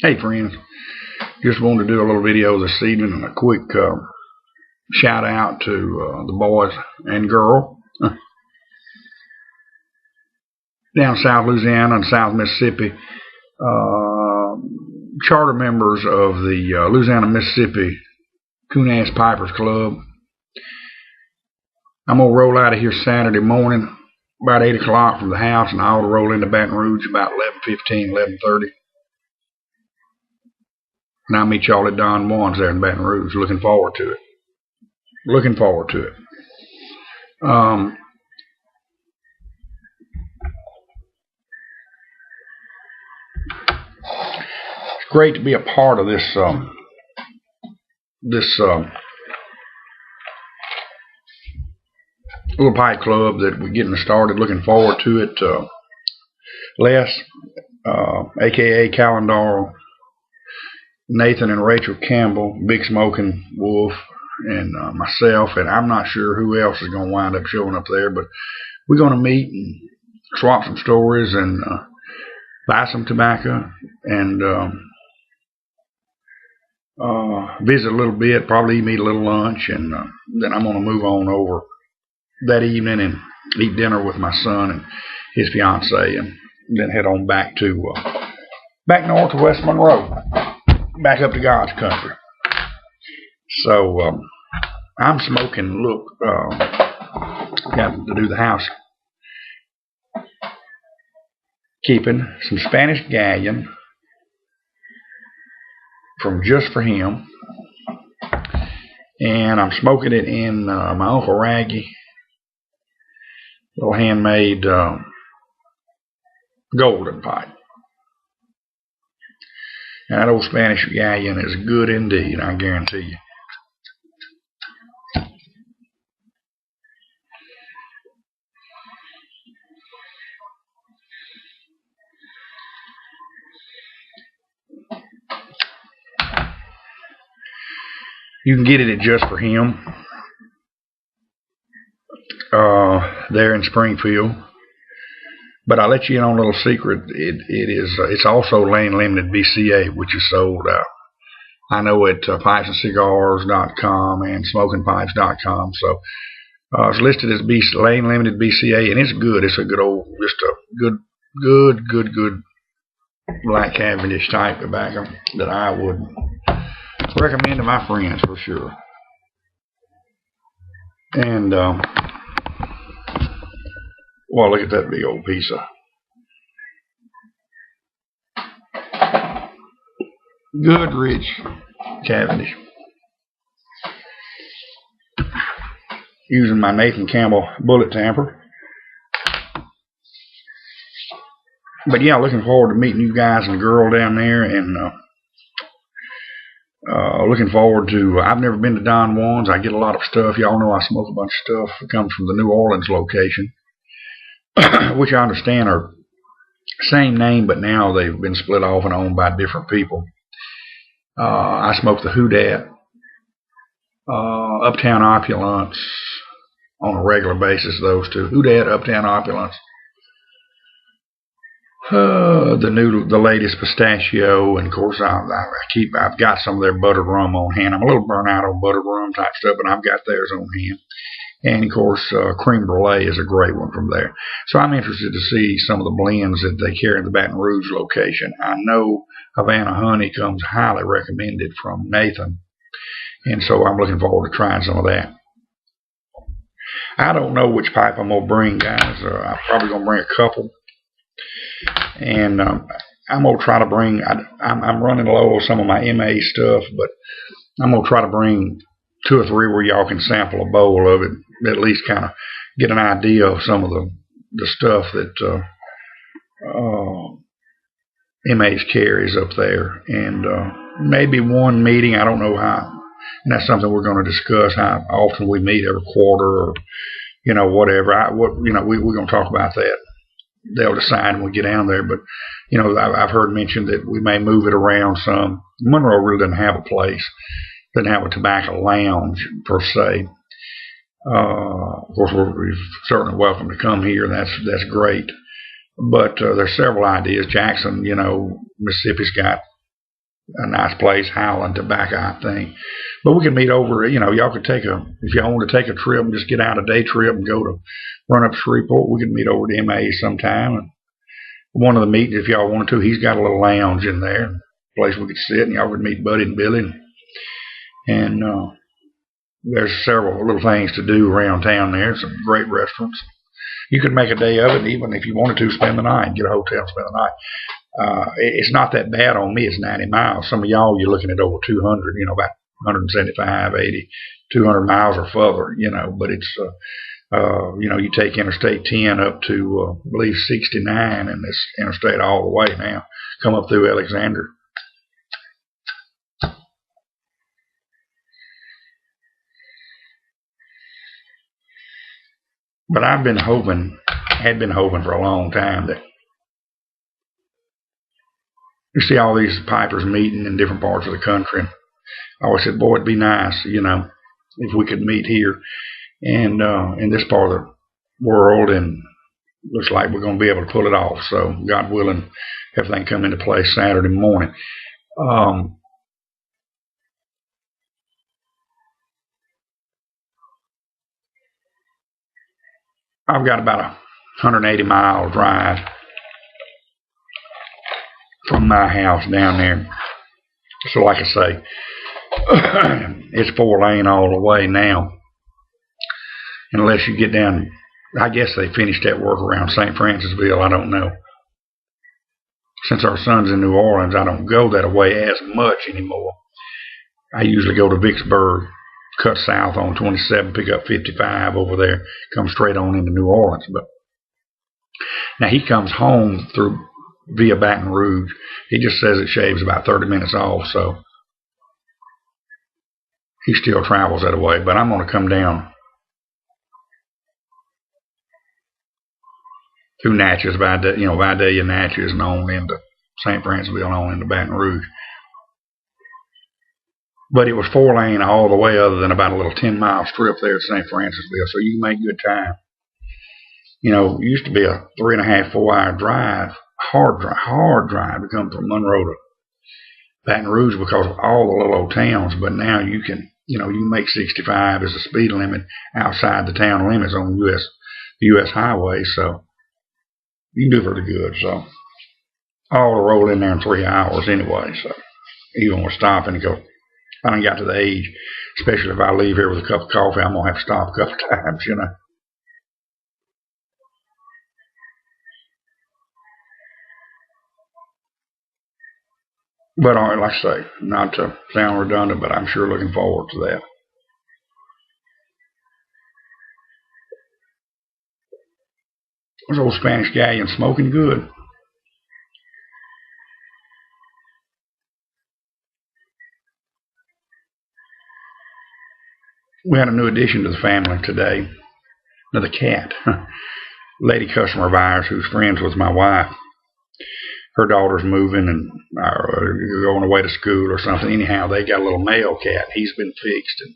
Hey friends, just wanted to do a little video this evening and a quick shout out to the boys and girl down South Louisiana and South Mississippi, charter members of the Louisiana Mississippi Coonass Pipers Club. I'm going to roll out of here Saturday morning about 8 o'clock from the house, and I ought to roll into Baton Rouge about 11:15, 11:30. And I'll meet y'all at Don Juan's there in Baton Rouge. Looking forward to it. Looking forward to it. It's great to be a part of this little pipe club that we're getting started. Looking forward to it. Les, aka Calendar, Nathan and Rachel Campbell, Big Smoking Wolf, and myself, and I'm not sure who else is going to wind up showing up there, but we're going to meet and swap some stories and buy some tobacco and visit a little bit, probably eat a little lunch, and then I'm going to move on over that evening and eat dinner with my son and his fiance, and then head on back north to West Monroe, back up to God's country. So I'm smoking. Look, got to do the house keeping some Spanish Galleon from Just For Him, and I'm smoking it in my Uncle Raggy little handmade golden pipe. And that old Spanish Galleon is good indeed, I guarantee you. You can get it at Just For Him there in Springfield. But I'll let you in on a little secret. It's also Lane Limited BCA, which is sold I know at pipesandcigars.com and smokingpipes.com. So it's listed as Lane Limited BCA, and it's good. It's a good old, just a good black Cavendish type tobacco that I would recommend to my friends for sure. And well, look at that big old piece of good rich Cavendish. Using my Nathan Campbell bullet tamper. But yeah, looking forward to meeting you guys and the girl down there, and looking forward to, I've never been to Don Juan's. I get a lot of stuff. Y'all know I smoke a bunch of stuff that comes from the New Orleans location, which I understand are same name, but now they've been split off and owned by different people. I smoke the Houdat, Uptown Opulence on a regular basis. Those two, Houdat, Uptown Opulence. The latest Pistachio, and of course I've got some of their buttered rum on hand. I'm a little burnt out on buttered rum type stuff, but I've got theirs on hand. And of course Creme Brulee is a great one from there. So I'm interested to see some of the blends that they carry in the Baton Rouge location. I know Havana Honey comes highly recommended from Nathan, and so I'm looking forward to trying some of that. I don't know which pipe I'm going to bring, guys. I'm probably going to bring a couple. And I'm going to try to bring, I'm running low on some of my MA stuff, but I'm going to try to bring 2 or 3 where y'all can sample a bowl of it, at least kind of get an idea of some of the stuff that MA's carries up there. And maybe one meeting, I don't know how, and that's something we're going to discuss, how often we meet, every quarter or, whatever. We're going to talk about that. They'll decide when we get down there, but I've heard mentioned that we may move it around some. Monroe really doesn't have a place, doesn't have a tobacco lounge per se. Of course, we're certainly welcome to come here. That's great. But there's several ideas. Jackson, Mississippi's got a nice place, Howland Tobacco, I think. But we could meet over, y'all could if y'all want to take a trip and just get out a day trip and go to run up to Shreveport, we could meet over to MA sometime. And one of the meetings, if y'all wanted to, he's got a little lounge in there, a place we could sit, and y'all could meet Buddy and Billy. And there's several little things to do around town there, some great restaurants. You could make a day of it, even if you wanted to spend the night, get a hotel and spend the night. It's not that bad on me. It's 90 miles. Some of y'all, you're looking at over 200, about 175, 80, 200 miles or further, but it's, you take Interstate 10 up to, I believe, 69, and this interstate all the way now, come up through Alexander. But had been hoping for a long time that you see all these pipers meeting in different parts of the country. And I always said, boy, it'd be nice, if we could meet here and in this part of the world, and looks like we're going to be able to pull it off. So, God willing, everything come into place Saturday morning. I've got about a 180-mile drive from my house down there. So like I say, it's 4-lane all the way now. Unless you get down, I guess they finished that work around St. Francisville, I don't know. Since our son's in New Orleans, I don't go that way as much anymore. I usually go to Vicksburg, cut south on 27, pick up 55 over there, come straight on into New Orleans. But now he comes home through via Baton Rouge. He just says it shaves about 30 minutes off, so he still travels that way. But I'm going to come down through Natchez, Vidalia, Natchez, and on into St. Francisville, and on into Baton Rouge. But it was 4-lane all the way, other than about a little 10-mile strip there at St. Francisville, so you can make good time. It used to be a 3.5, 4-hour drive, hard drive to come from Monroe to Baton Rouge because of all the little old towns. But now you can make 65 as the speed limit outside the town limits on the U.S. highway, so you can do pretty good. So all to roll in there in 3 hours anyway. So even with stopping and go. I done got to the age, especially if I leave here with a cup of coffee, I'm going to have to stop a couple of times, But like I say, not to sound redundant, but I'm sure looking forward to that. There's old Spanish galleon smoking good. We had a new addition to the family today. Another cat. Lady customer of ours who's friends with my wife. Her daughter's moving and going away to school or something. Anyhow, they got a little male cat. He's been fixed. And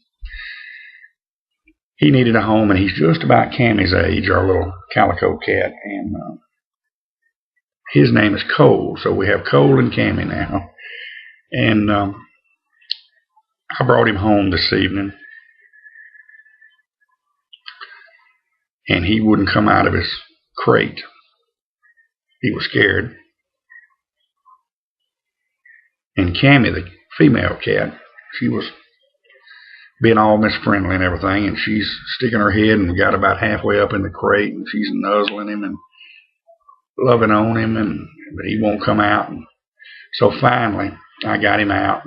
he needed a home, and he's just about Cammy's age, our little calico cat. And his name is Cole. So we have Cole and Cammy now. And I brought him home this evening. And he wouldn't come out of his crate. He was scared. And Cammy, the female cat, she was being all misfriendly and everything, and she's sticking her head and got about halfway up in the crate, and she's nuzzling him and loving on him, but he won't come out. And so finally, I got him out.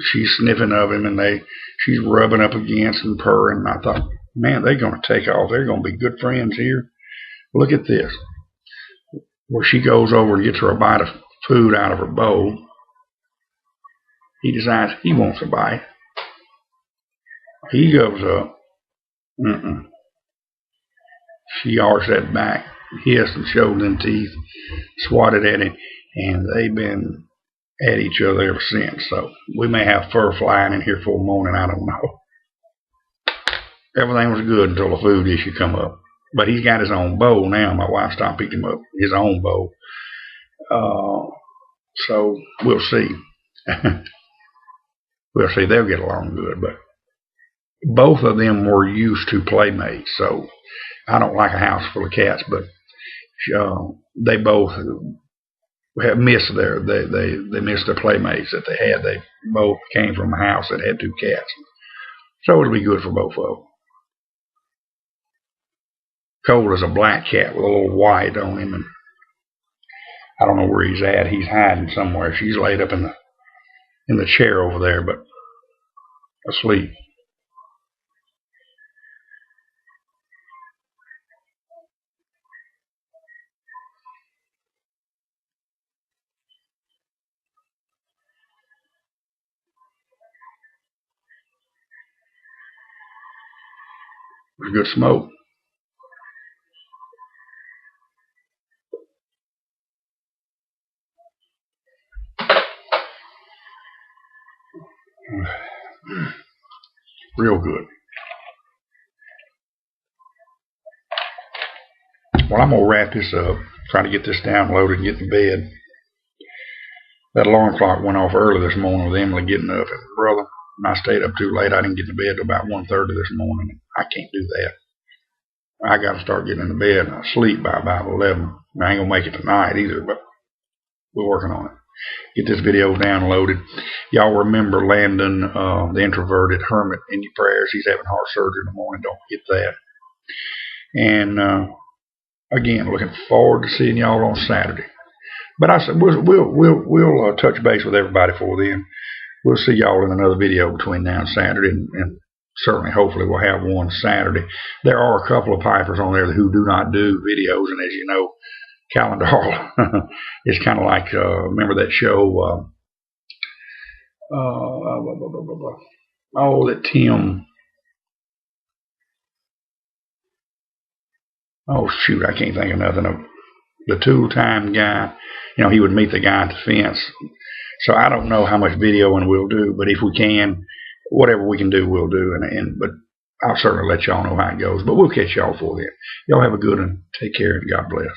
She's sniffing of him, and she's rubbing up against and purring. And I thought, man, they're going to take off. They're going to be good friends here. Look at this. Where she goes over and gets her a bite of food out of her bowl. He decides he wants a bite. He goes up. She arched that back, hissed and showed them teeth, swatted at him, and they've been at each other ever since. So we may have fur flying in here for a morning, I don't know. Everything was good until the food issue come up. But he's got his own bow now. My wife stopped picking him up his own bow. So we'll see. We'll see. They'll get along good. But both of them were used to playmates. So I don't like a house full of cats, but they both have missed they missed their playmates that they had. They both came from a house that had 2 cats. So it'll be good for both of them. Cole is a black cat with a little white on him, and I don't know where he's at. He's hiding somewhere. She's laid up in the chair over there, but asleep. There's good smoke. Real good. Well, I'm going to wrap this up, try to get this downloaded and get to bed. That alarm clock went off early this morning with Emily getting up. And brother, when I stayed up too late, I didn't get to bed till about 1:30 this morning. I can't do that. I got to start getting into bed and I sleep by about 11. I ain't going to make it tonight either, but we're working on it. Get this video downloaded. Y'all remember Landon, the introverted hermit, in your prayers. He's having heart surgery in the morning. Don't forget that. And again, looking forward to seeing y'all on Saturday. But I said we'll touch base with everybody before then. We'll see y'all in another video between now and Saturday, and certainly, hopefully, we'll have one Saturday. There are a couple of pipers on there who do not do videos, and as you know, Calendar is kind of like, remember that show, that Tim, shoot, I can't think of nothing. The Tool Time guy, he would meet the guy at the fence. So I don't know how much videoing we'll do, but if we can, whatever we can do, we'll do. But I'll certainly let y'all know how it goes. But we'll catch y'all for then. Y'all have a good one. Take care and God bless.